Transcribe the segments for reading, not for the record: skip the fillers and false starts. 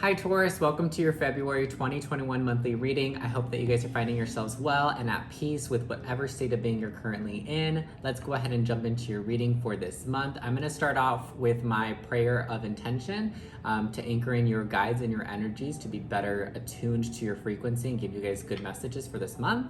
Hi Taurus, welcome to your February 2021 monthly reading. I hope that you guys are finding yourselves well and at peace with whatever state of being you're currently in. Let's go ahead and jump into your reading for this month. I'm going to start off with my prayer of intention to anchor in your guides and your energies to be better attuned to your frequency and give you guys good messages for this month.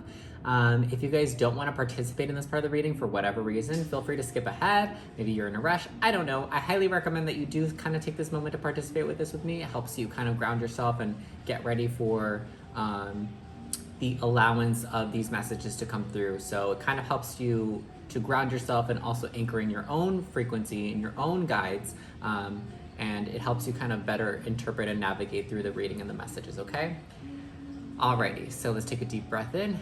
If you guys don't want to participate in this part of the reading for whatever reason, feel free to skip ahead. Maybe you're in a rush. I don't know. I highly recommend that you do kind of take this moment to participate with this with me. It helps you kind of ground yourself and get ready for the allowance of these messages to come through. So it kind of helps you to ground yourself and also anchor in your own frequency and your own guides. And it helps you kind of better interpret and navigate through the reading and the messages, okay? Alrighty, so let's take a deep breath in.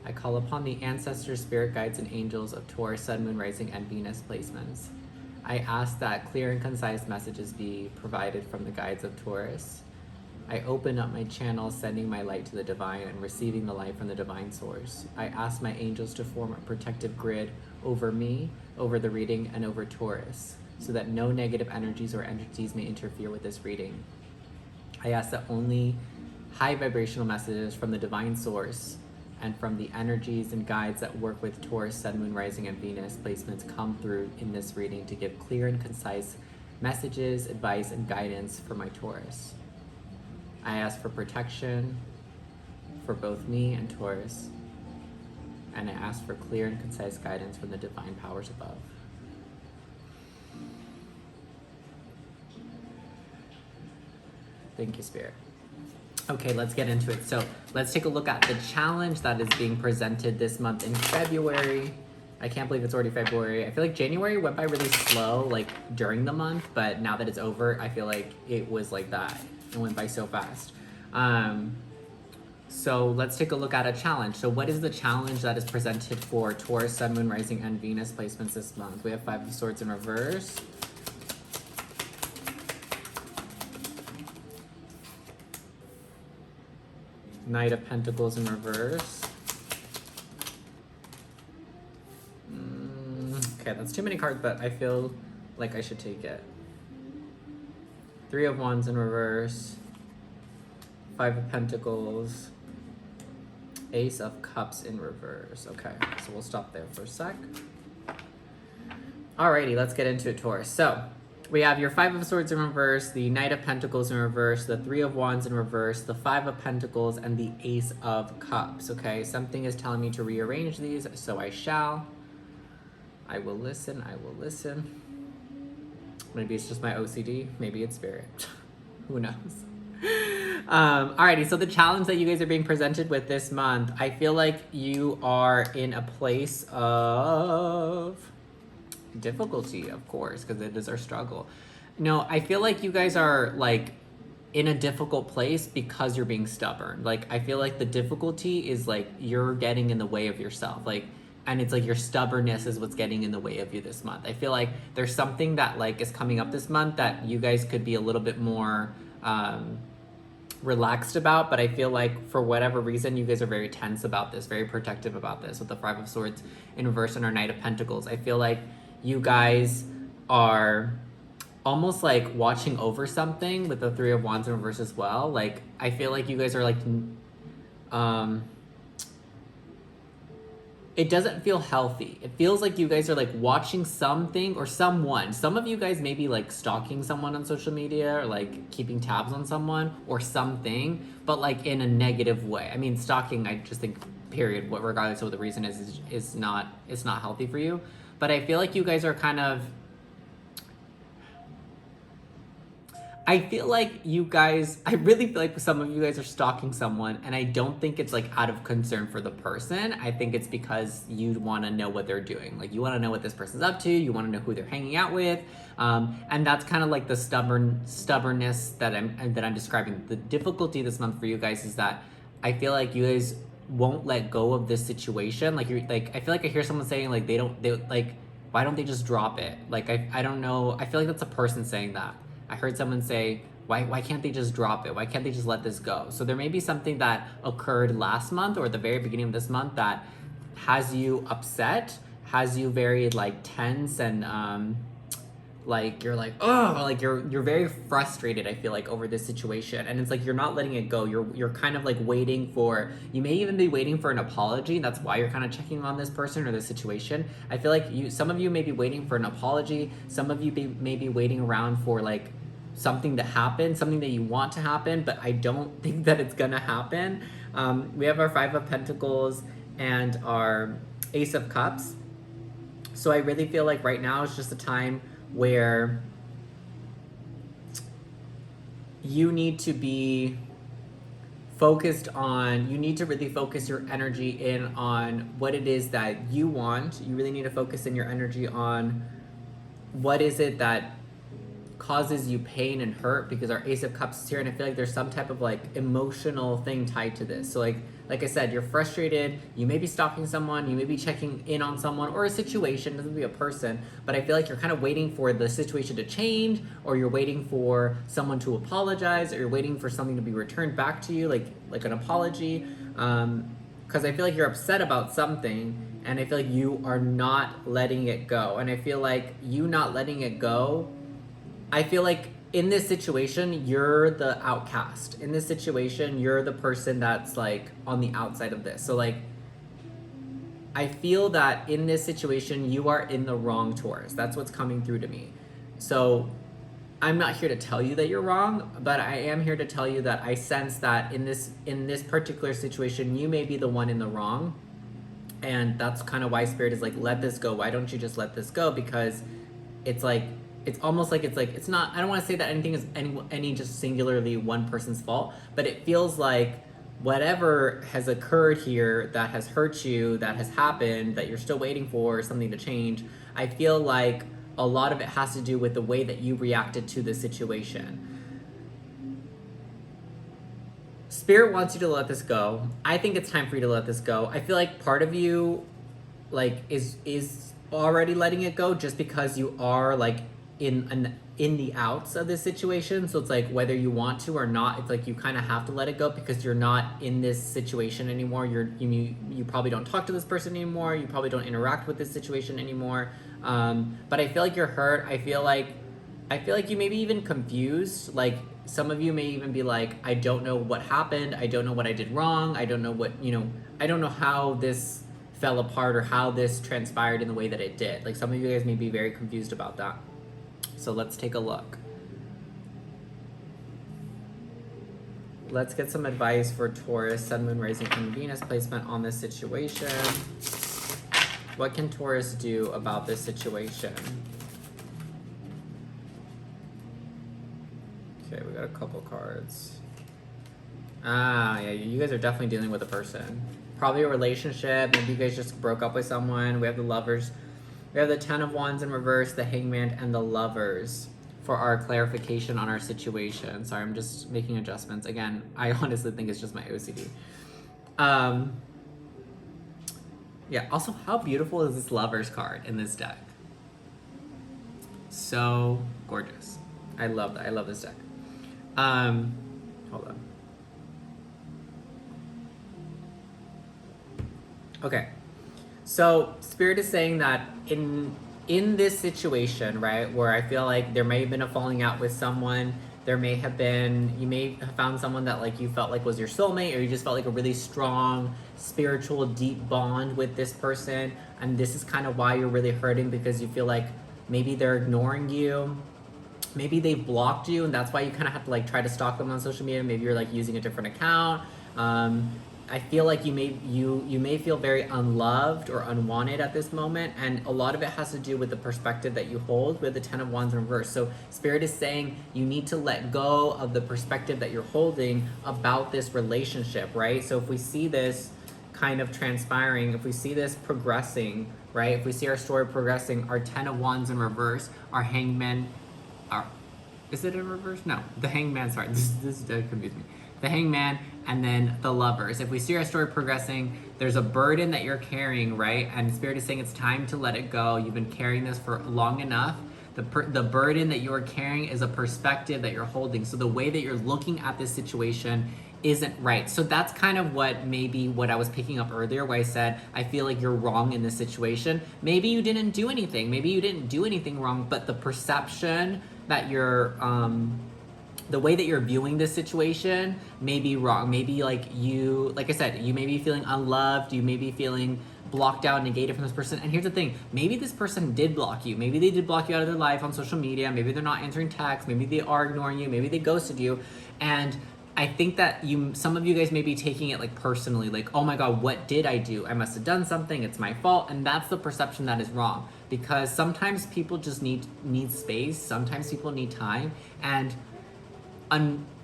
I call upon the ancestors, spirit guides, and angels of Taurus, Sun, Moon, Rising, and Venus placements. I ask that clear and concise messages be provided from the guides of Taurus. I open up my channel, sending my light to the divine and receiving the light from the divine source. I ask my angels to form a protective grid over me, over the reading, and over Taurus, so that no negative energies or entities may interfere with this reading. I ask that only high vibrational messages from the divine source and from the energies and guides that work with Taurus, Sun, Moon, Rising, and Venus placements come through in this reading to give clear and concise messages, advice, and guidance for my Taurus. I ask for protection for both me and Taurus, and I ask for clear and concise guidance from the divine powers above. Thank you, Spirit. Okay, let's get into it. So let's take a look at the challenge that is being presented this month in February. I can't believe it's already February. I feel like January went by really slow, like during the month, but now that it's over, I feel like it was like that. It went by so fast. So let's take a look at a challenge. So what is the challenge that is presented for Taurus, Sun, Moon, Rising, and Venus placements this month? We have Five of Swords in reverse. Knight of Pentacles in reverse. Okay, that's too many cards, but I feel like I should take it. Three of Wands in reverse. Five of Pentacles. Ace of Cups in reverse. Okay, so we'll stop there for a sec. Alrighty, let's get into it, Taurus. So, we have your Five of Swords in reverse, the Knight of Pentacles in reverse, the Three of Wands in reverse, the Five of Pentacles, and the Ace of Cups, okay? Something is telling me to rearrange these, so I shall. I will listen, I will listen. Maybe it's just my OCD, maybe it's Spirit. Who knows? Alrighty, so the challenge that you guys are being presented with this month, I feel like you are in a place of difficulty, of course, because it is our struggle. No, I feel like you guys are like in a difficult place because you're being stubborn. Like, I feel like the difficulty is like you're getting in the way of yourself. Like, and it's like your stubbornness is what's getting in the way of you this month. I feel like there's something that like is coming up this month that you guys could be a little bit more relaxed about, but I feel like for whatever reason you guys are very tense about this, very protective about this with the Five of Swords in reverse and our Knight of Pentacles. I feel like you guys are almost like watching over something with the Three of Wands in reverse as well. Like, I feel like you guys are like, it doesn't feel healthy. It feels like you guys are like watching something or someone. Some of you guys may be like stalking someone on social media or like keeping tabs on someone or something, but like in a negative way. I mean, stalking, I just think, period, what regardless of what the reason is not, it's not healthy for you. But I feel like you guys are kind of, I feel like you guys, I really feel like some of you guys are stalking someone, and I don't think it's like out of concern for the person. I think it's because you want to know what they're doing. Like, you want to know what this person's up to. You want to know who they're hanging out with. And that's kind of like the stubbornness that I'm describing. The difficulty this month for you guys is that I feel like you guys won't let go of this situation. Like, you're like, I feel like I hear someone saying like, they like, why don't they just drop it? Like, I don't know. I feel like that's a person saying that. I heard someone say, why can't they just drop it? Why can't they just let this go? So there may be something that occurred last month or at the very beginning of this month that has you upset, has you very like tense and like you're like, oh, like you're very frustrated, I feel like, over this situation, and it's like you're not letting it go. You're kind of like waiting for, you may even be waiting for an apology. That's why you're kind of checking on this person or this situation. I feel like some of you may be waiting for an apology, some of you may be waiting around for like something to happen, something that you want to happen, but I don't think that it's gonna happen. We have our Five of Pentacles and our Ace of Cups. So I really feel like right now is just a time where you need to be focused on, you need to really focus your energy in on what it is that you want. You really need to focus in your energy on what is it that causes you pain and hurt, because our Ace of Cups is here, and I feel like there's some type of like emotional thing tied to this. So like I said, you're frustrated, you may be stalking someone, you may be checking in on someone or a situation, doesn't be a person, but I feel like you're kind of waiting for the situation to change, or you're waiting for someone to apologize, or you're waiting for something to be returned back to you, like an apology, because I feel like you're upset about something, and I feel like you are not letting it go. And I feel like you not letting it go, I feel like in this situation, you're the outcast. In this situation, you're the person that's like on the outside of this. So like, I feel that in this situation, you are in the wrong, Taurus. That's what's coming through to me. So I'm not here to tell you that you're wrong, but I am here to tell you that I sense that in this particular situation, you may be the one in the wrong. And that's kind of why Spirit is like, let this go. Why don't you just let this go? Because it's like, it's almost like it's not, I don't want to say that anything is any just singularly one person's fault, but it feels like whatever has occurred here that has hurt you, that has happened, that you're still waiting for something to change, I feel like a lot of it has to do with the way that you reacted to the situation. Spirit wants you to let this go. I think it's time for you to let this go. I feel like part of you like is already letting it go, just because you are like in the outs of this situation. So it's like whether you want to or not, it's like you kind of have to let it go, because you're not in this situation anymore. You probably don't talk to this person anymore. You probably don't interact with this situation anymore. But I feel like you're hurt. I feel like you may be even confused. Like some of you may even be like, I don't know what happened. I don't know what I did wrong. I don't know what, I don't know how this fell apart or how this transpired in the way that it did. Like some of you guys may be very confused about that. So let's take a look. Let's get some advice for Taurus, Sun, Moon, Rising, and Venus placement on this situation. What can Taurus do about this situation? Okay, we got a couple cards. Yeah, you guys are definitely dealing with a person. Probably a relationship. Maybe you guys just broke up with someone. We have the Lovers. We have the Ten of Wands in reverse, the Hangman, and the Lovers for our clarification on our situation. Sorry, I'm just making adjustments. Again, I honestly think it's just my OCD. Yeah, also, how beautiful is this Lovers card in this deck? So gorgeous. I love that. I love this deck. Hold on. Okay. So Spirit is saying that in this situation, right, where I feel like there may have been a falling out with someone, there may have been, you may have found someone that like you felt like was your soulmate, or you just felt like a really strong spiritual deep bond with this person, and this is kind of why you're really hurting, because you feel like maybe they're ignoring you, maybe they blocked you, and that's why you kind of have to like try to stalk them on social media. Maybe you're like using a different account. I feel like you may feel very unloved or unwanted at this moment, and a lot of it has to do with the perspective that you hold with the Ten of Wands in reverse. So Spirit is saying you need to let go of the perspective that you're holding about this relationship, right? So if we see this kind of transpiring, if we see this progressing, right? If we see our story progressing, our Ten of Wands in reverse, our Hangman, is it in reverse? No, the Hangman, sorry, this confused me. The Hangman, and then the Lovers. If we see our story progressing, there's a burden that you're carrying, right? And Spirit is saying it's time to let it go. You've been carrying this for long enough. The burden that you're carrying is a perspective that you're holding. So the way that you're looking at this situation isn't right. So that's kind of what I was picking up earlier, where I said, I feel like you're wrong in this situation. Maybe you didn't do anything. Maybe you didn't do anything wrong, but the perception that you're, the way that you're viewing this situation may be wrong. Maybe like I said, you may be feeling unloved. You may be feeling blocked out, negated from this person. And here's the thing, maybe this person did block you. Maybe they did block you out of their life on social media. Maybe they're not answering texts. Maybe they are ignoring you. Maybe they ghosted you. And I think that some of you guys may be taking it like personally, like, oh my God, what did I do? I must have done something. It's my fault. And that's the perception that is wrong, because sometimes people just need space. Sometimes people need time. And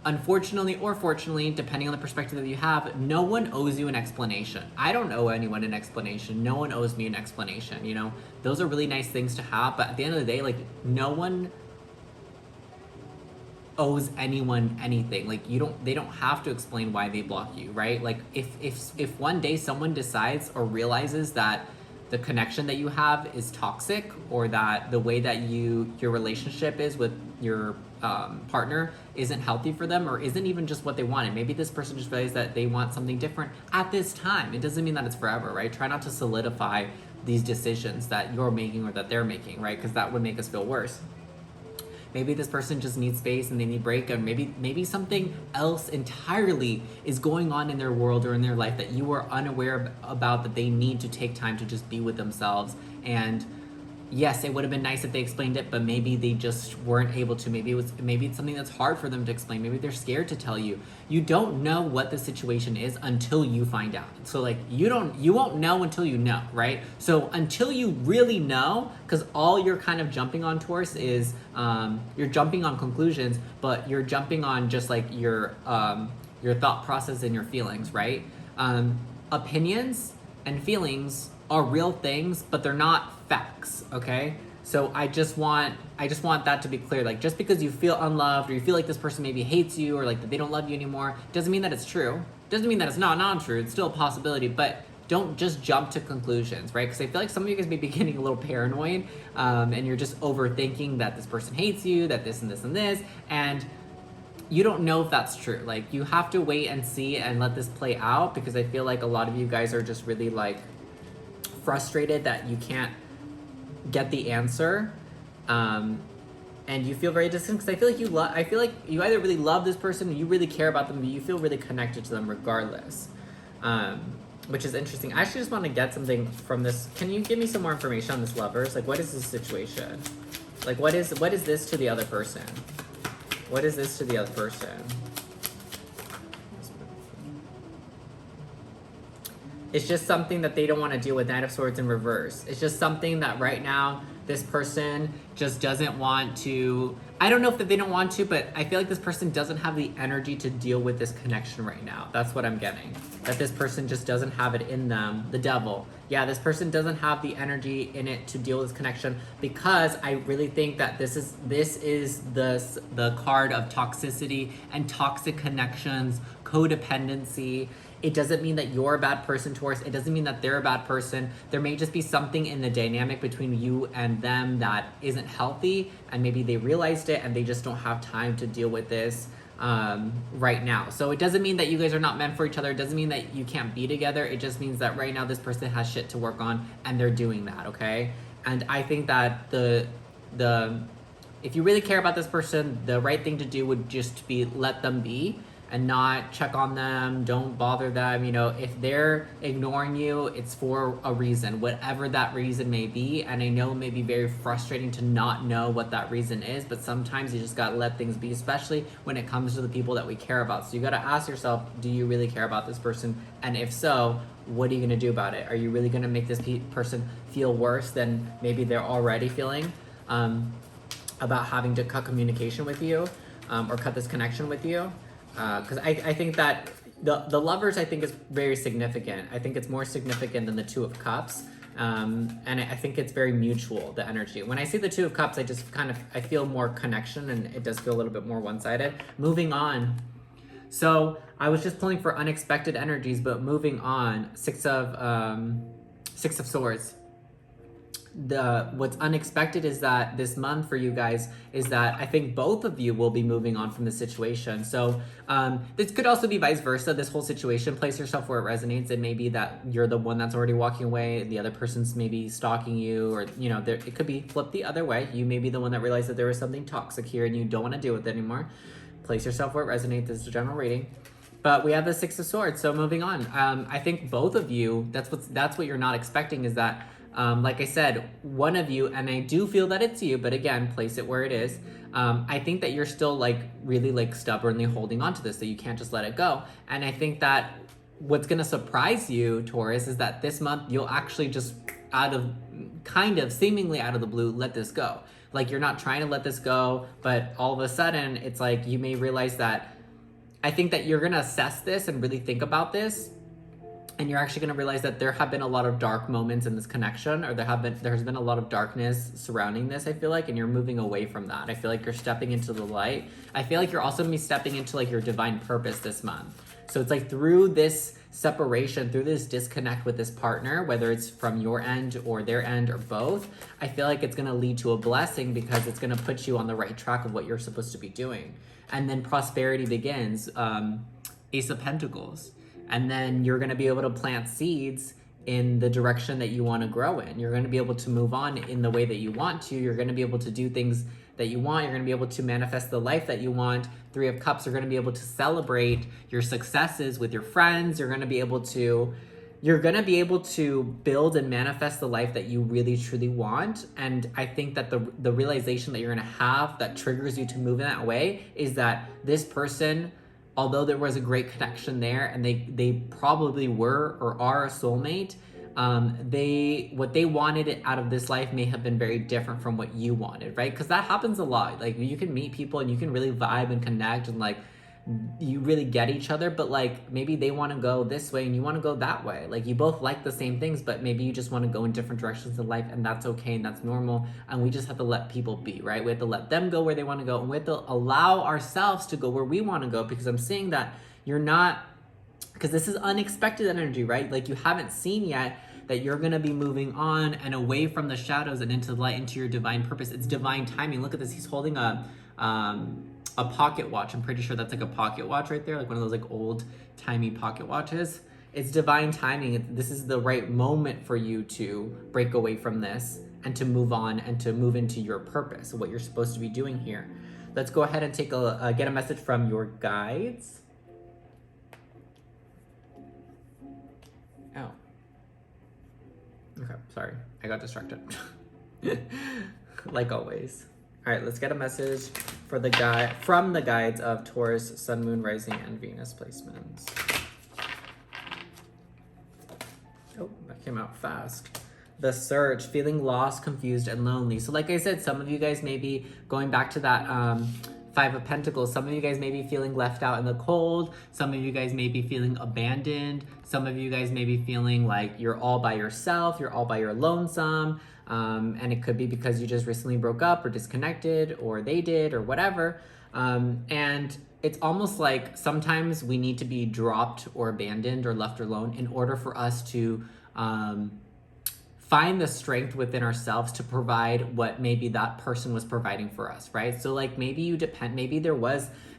unfortunately or fortunately, depending on the perspective that you have, no one owes you an explanation. I don't owe anyone an explanation. No one owes me an explanation. You know, those are really nice things to have. But at the end of the day, like, no one owes anyone anything. Like, they don't have to explain why they block you, right? Like, if one day someone decides or realizes that the connection that you have is toxic, or that the way that your relationship is with your partner isn't healthy for them, or isn't even just what they wanted. Maybe this person just realized that they want something different at this time. It doesn't mean that it's forever, right? Try not to solidify these decisions that you're making or that they're making, right? Because that would make us feel worse. Maybe this person just needs space and they need break, and maybe something else entirely is going on in their world or in their life that you are unaware about, that they need to take time to just be with themselves. And yes, it would have been nice if they explained it, but maybe they just weren't able to. Maybe it's something that's hard for them to explain. Maybe they're scared to tell you. You don't know what the situation is until you find out. So like, you won't know until you know, right? So until you really know, because all you're kind of jumping on, Taurus, is you're jumping on conclusions, but you're jumping on just like your thought process and your feelings, right? Opinions and feelings are real things, but they're not facts, okay? So I just want that to be clear. Like, just because you feel unloved, or you feel like this person maybe hates you, or like that they don't love you anymore, doesn't mean that it's true. Doesn't mean that it's not true. It's still a possibility, but don't just jump to conclusions, right? Because I feel like some of you guys may be getting a little paranoid, and you're just overthinking that this person hates you, that this and this and this, and you don't know if that's true. Like, you have to wait and see and let this play out, because I feel like a lot of you guys are just really like frustrated that you can't get the answer, and you feel very distant, because I feel like you either really love this person, you really care about them, but you feel really connected to them regardless, which is interesting. I actually just want to get something from this. Can you give me some more information on this lovers? Like, what is this situation? Like, what is this to the other person? What is this to the other person? It's just something that they don't want to deal with. Knight of Swords in reverse. It's just something that right now this person just doesn't want to. I don't know if that they don't want to, but I feel like this person doesn't have the energy to deal with this connection right now. That's what I'm getting. That this person just doesn't have it in them. The devil. Yeah, this person doesn't have the energy in it to deal with this connection, because I really think that this is the card of toxicity and toxic connections, codependency. It doesn't mean that you're a bad person, Taurus. It doesn't mean that they're a bad person. There may just be something in the dynamic between you and them that isn't healthy, and maybe they realized it and they just don't have time to deal with this right now. So it doesn't mean that you guys are not meant for each other. It doesn't mean that you can't be together. It just means that right now this person has shit to work on, and they're doing that, okay? And I think that if you really care about this person, the right thing to do would just be let them be, and not check on them. Don't bother them. You know, if they're ignoring you, it's for a reason, whatever that reason may be. And I know it may be very frustrating to not know what that reason is, but sometimes you just gotta let things be, especially when it comes to the people that we care about. So you gotta ask yourself, do you really care about this person? And if so, what are you gonna do about it? Are you really gonna make this person feel worse than maybe they're already feeling about having to cut communication with you, or cut this connection with you? Because I think that the lovers, I think, is very significant. I think it's more significant than the Two of Cups. And I think it's very mutual, the energy. When I see the Two of Cups, I feel more connection, and it does feel a little bit more one-sided. Moving on. So I was just pulling for unexpected energies, but moving on. Six of Swords. what's unexpected is that this month for you guys is that I think both of you will be moving on from the situation. So this could also be vice versa. This whole situation, place yourself where it resonates. It may be that you're the one that's already walking away, the other person's maybe stalking you, or it could be flipped the other way. You may be the one that realized that there was something toxic here and you don't want to deal with it anymore. Place yourself where it resonates. This is a general reading. But we have the Six of Swords, so moving on. I think both of you, that's what you're not expecting, is that like I said, one of you, and I do feel that it's you, but again, place it where it is. I think that you're still really stubbornly holding on to this, that you can't just let it go. And I think that what's gonna surprise you, Taurus, is that this month you'll actually just seemingly out of the blue, let this go. Like you're not trying to let this go, but all of a sudden it's like you may realize that, I think that you're gonna assess this and really think about this. And you're actually going to realize that there have been a lot of dark moments in this connection, or there's been a lot of darkness surrounding this, I feel like, and you're moving away from that. I feel like you're stepping into the light. I feel like you're also going to be stepping into your divine purpose this month. So it's through this separation, through this disconnect with this partner, whether it's from your end or their end or both, I feel like it's going to lead to a blessing, because it's going to put you on the right track of what you're supposed to be doing. And then prosperity begins. Ace of Pentacles. And then you're going to be able to plant seeds in the direction that you want to grow in. You're going to be able to move on in the way that you want to. You're going to be able to do things that you want. You're going to be able to manifest the life that you want. Three of Cups, you're going to be able to celebrate your successes with your friends. You're going to be able to build and manifest the life that you really truly want. And I think that the realization that you're going to have that triggers you to move in that way is that this person, although there was a great connection there, and they probably were or are a soulmate, what they wanted out of this life may have been very different from what you wanted, right? Because that happens a lot. You can meet people and you can really vibe and connect, and you really get each other, but maybe they want to go this way and you want to go that way. You both like the same things, but maybe you just want to go in different directions in life, and that's okay and that's normal. And we just have to let people be, right? We have to let them go where they want to go, and we have to allow ourselves to go where we want to go, because I'm seeing that you're not, because this is unexpected energy, right? You haven't seen yet that you're going to be moving on and away from the shadows and into the light, into your divine purpose. It's divine timing. Look at this. He's holding a pocket watch. I'm pretty sure that's a pocket watch right there, one of those old timey pocket watches. It's divine timing. This is the right moment for you to break away from this and to move on and to move into your purpose, what you're supposed to be doing here. Let's go ahead and take get a message from your guides. Oh. Okay, sorry. I got distracted. Like always. All right, let's get a message from the guides of Taurus, Sun, Moon, Rising, and Venus placements. Oh, that came out fast. The Search, feeling lost, confused, and lonely. So like I said, some of you guys may be going back to that Five of Pentacles. Some of you guys may be feeling left out in the cold. Some of you guys may be feeling abandoned. Some of you guys may be feeling like you're all by yourself. You're all by your lonesome. And it could be because you just recently broke up or disconnected, or they did, or whatever. And it's almost like sometimes we need to be dropped or abandoned or left alone in order for us to find the strength within ourselves to provide what maybe that person was providing for us, right? So maybe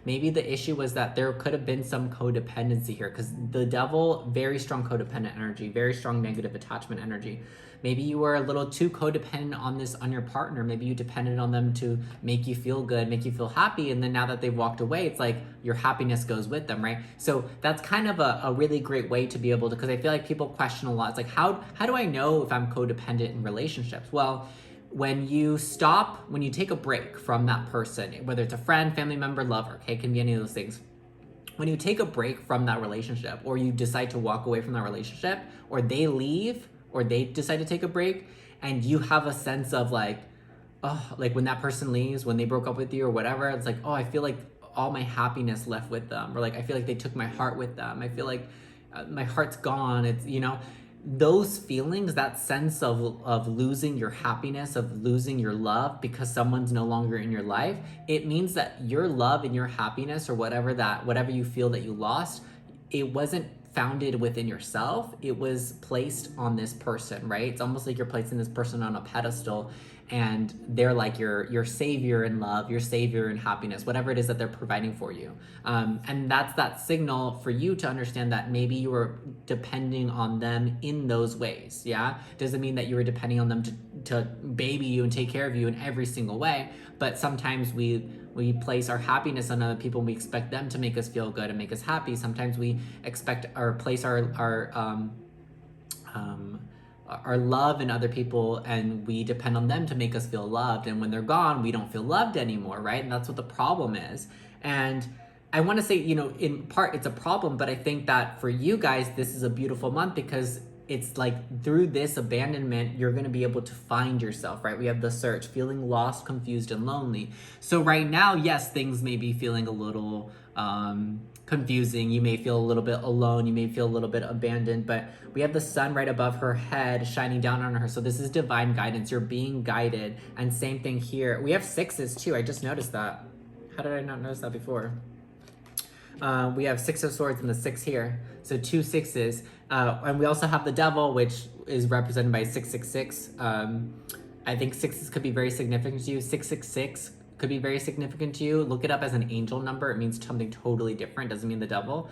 maybe the issue was that there could have been some codependency here, because the Devil, very strong codependent energy, very strong negative attachment energy. Maybe you were a little too codependent on your partner. Maybe you depended on them to make you feel good, make you feel happy. And then now that they've walked away, it's like your happiness goes with them, right? So that's kind of a really great way to be able to, because I feel like people question a lot. It's like, how do I know if I'm codependent in relationships? Well, when you take a break from that person, whether it's a friend, family member, lover, okay, it can be any of those things. When you take a break from that relationship, or you decide to walk away from that relationship, or they leave, or they decide to take a break, and you have a sense of when that person leaves, when they broke up with you or whatever, it's like, oh, I feel like all my happiness left with them, or I feel like they took my heart with them. I feel like my heart's gone. It's, those feelings, that sense of losing your happiness, of losing your love because someone's no longer in your life, it means that your love and your happiness, or whatever you feel that you lost, it wasn't founded within yourself. It was placed on this person, right? It's almost like you're placing this person on a pedestal, and they're like your savior in love, your savior in happiness, whatever it is that they're providing for you. And that's that signal for you to understand that maybe you were depending on them in those ways. Yeah, doesn't mean that you were depending on them to baby you and take care of you in every single way, but sometimes we place our happiness on other people and we expect them to make us feel good and make us happy. Sometimes we expect or place our love in other people, and we depend on them to make us feel loved, and when they're gone we don't feel loved anymore, right? And that's what the problem is. And I want to say, in part it's a problem, but I think that for you guys this is a beautiful month, because it's like through this abandonment you're going to be able to find yourself, right? We have the search, feeling lost, confused, and lonely. So right now, yes, things may be feeling a little confusing. You may feel a little bit alone. You may feel a little bit abandoned, but we have the sun right above her head shining down on her. So this is divine guidance. You're being guided. And same thing here. We have sixes too. I just noticed that. How did I not notice that before? We have 6 of swords and the 6 here. So 2 6s. And we also have the devil, which is represented by 666. I think 6s could be very significant to you. 666 could be very significant to you. Look it up as an angel number. It means something totally different. Doesn't mean the devil.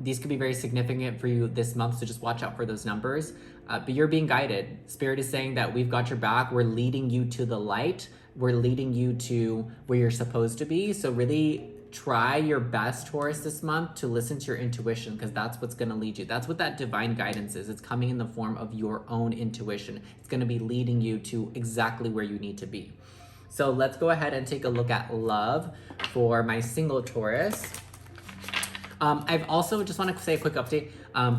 These could be very significant for you this month, so just watch out for those numbers. But you're being guided. Spirit is saying that we've got your back. We're leading you to the light. We're leading you to where you're supposed to be. So really try your best, Taurus, this month to listen to your intuition, because that's what's going to lead you. That's what that divine guidance is. It's coming in the form of your own intuition. It's going to be leading you to exactly where you need to be. So let's go ahead and take a look at love for my single Taurus. I've also just want to say a quick update.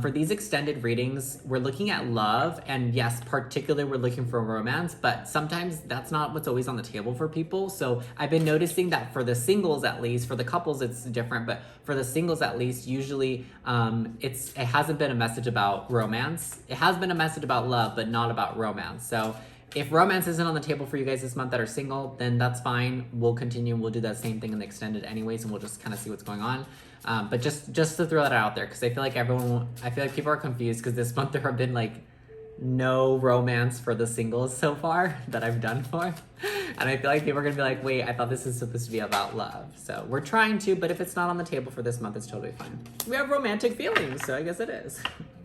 For these extended readings, we're looking at love, and yes, particularly we're looking for romance, but sometimes that's not what's always on the table for people. So I've been noticing that for the singles, at least, for the couples it's different, but for the singles at least, usually it hasn't been a message about romance. It has been a message about love, but not about romance. So if romance isn't on the table for you guys this month that are single, then that's fine. We'll continue. We'll do that same thing in the extended anyways, and we'll just kind of see what's going on. But just to throw that out there, because I feel like people are confused, because this month there have been like no romance for the singles so far that I've done for. And I feel like people are going to be like, wait, I thought this is supposed to be about love. So we're trying to, but if it's not on the table for this month, it's totally fine. We have romantic feelings, so I guess it is.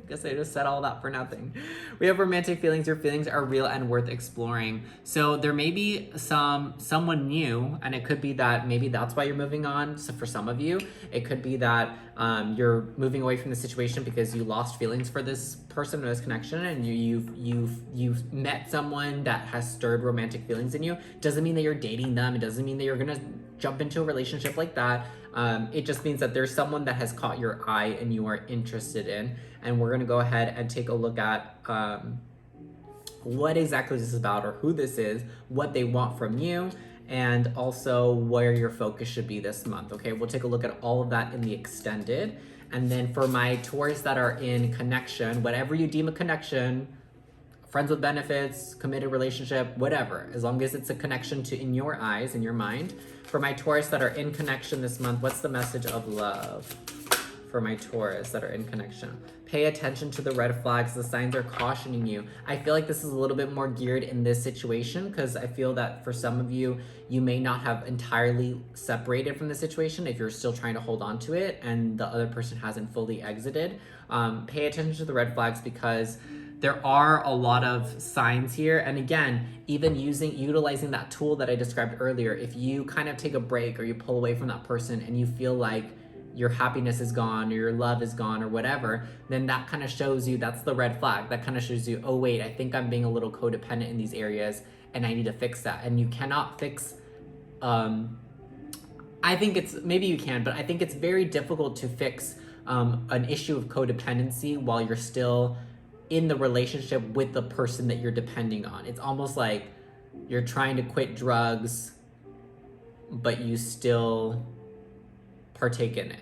Guess I just said all that for nothing. We have romantic feelings. Your feelings are real and worth exploring. So there may be someone new, and it could be that maybe that's why you're moving on. So for some of you, it could be that you're moving away from the situation because you lost feelings for this person or this connection, and you've met someone that has stirred romantic feelings in you. Doesn't mean that you're dating them. It doesn't mean that you're gonna jump into a relationship like that. It just means that there's someone that has caught your eye and you are interested in. And we're going to go ahead and take a look at what exactly this is about, or who this is, what they want from you, and also where your focus should be this month. Okay, we'll take a look at all of that in the extended. And then for my Taurus that are in connection, whatever you deem a connection, friends with benefits, committed relationship, whatever, as long as it's a connection to in your eyes, in your mind. For my Taurus that are in connection this month, what's the message of love for my Taurus that are in connection? Pay attention to the red flags. The signs are cautioning you. I feel like this is a little bit more geared in this situation, because I feel that for some of you, you may not have entirely separated from the situation if you're still trying to hold on to it and the other person hasn't fully exited. Pay attention to the red flags, because there are a lot of signs here. And again, even utilizing that tool that I described earlier, if you kind of take a break or you pull away from that person and you feel like your happiness is gone or your love is gone or whatever, then that kind of shows you, that's the red flag. That kind of shows you, oh wait, I think I'm being a little codependent in these areas and I need to fix that. And you cannot fix, I think it's, maybe you can, but I think it's very difficult to fix an issue of codependency while you're still in the relationship with the person that you're depending on. It's almost like you're trying to quit drugs, but you still partake in it.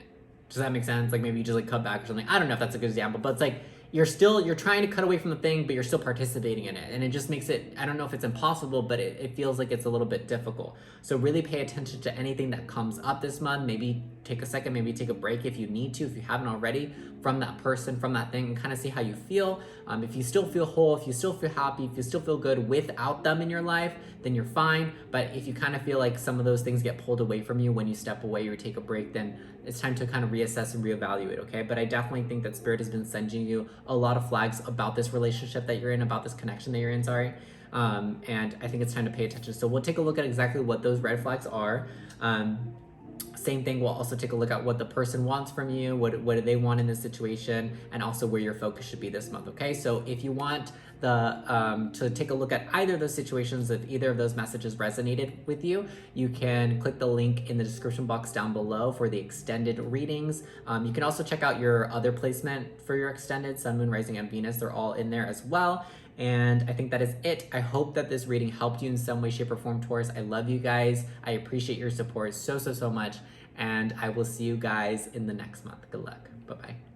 Does that make sense? Like maybe you just like cut back or something. I don't know if that's a good example, but it's like you're trying to cut away from the thing, but you're still participating in it. And it just makes it, I don't know if it's impossible, but it feels like it's a little bit difficult. So really pay attention to anything that comes up this month. Maybe take a second, maybe take a break if you need to, if you haven't already, from that person, from that thing, and kind of see how you feel. If you still feel whole, if you still feel happy, if you still feel good without them in your life, then you're fine. But if you kind of feel like some of those things get pulled away from you when you step away or take a break, then it's time to kind of reassess and reevaluate, okay? But I definitely think that Spirit has been sending you a lot of flags about this relationship that you're in, about this connection that you're in, sorry. And I think it's time to pay attention. So we'll take a look at exactly what those red flags are. Same thing, we'll also take a look at what the person wants from you, what do they want in this situation, and also where your focus should be this month, okay? So if you want to take a look at either of those situations, if either of those messages resonated with you, you can click the link in the description box down below for the extended readings. You can also check out your other placement for your extended Sun, Moon, Rising, and Venus. They're all in there as well. And I think that is it. I hope that this reading helped you in some way, shape, or form, Taurus. I love you guys. I appreciate your support so much. And I will see you guys in the next month. Good luck. Bye-bye.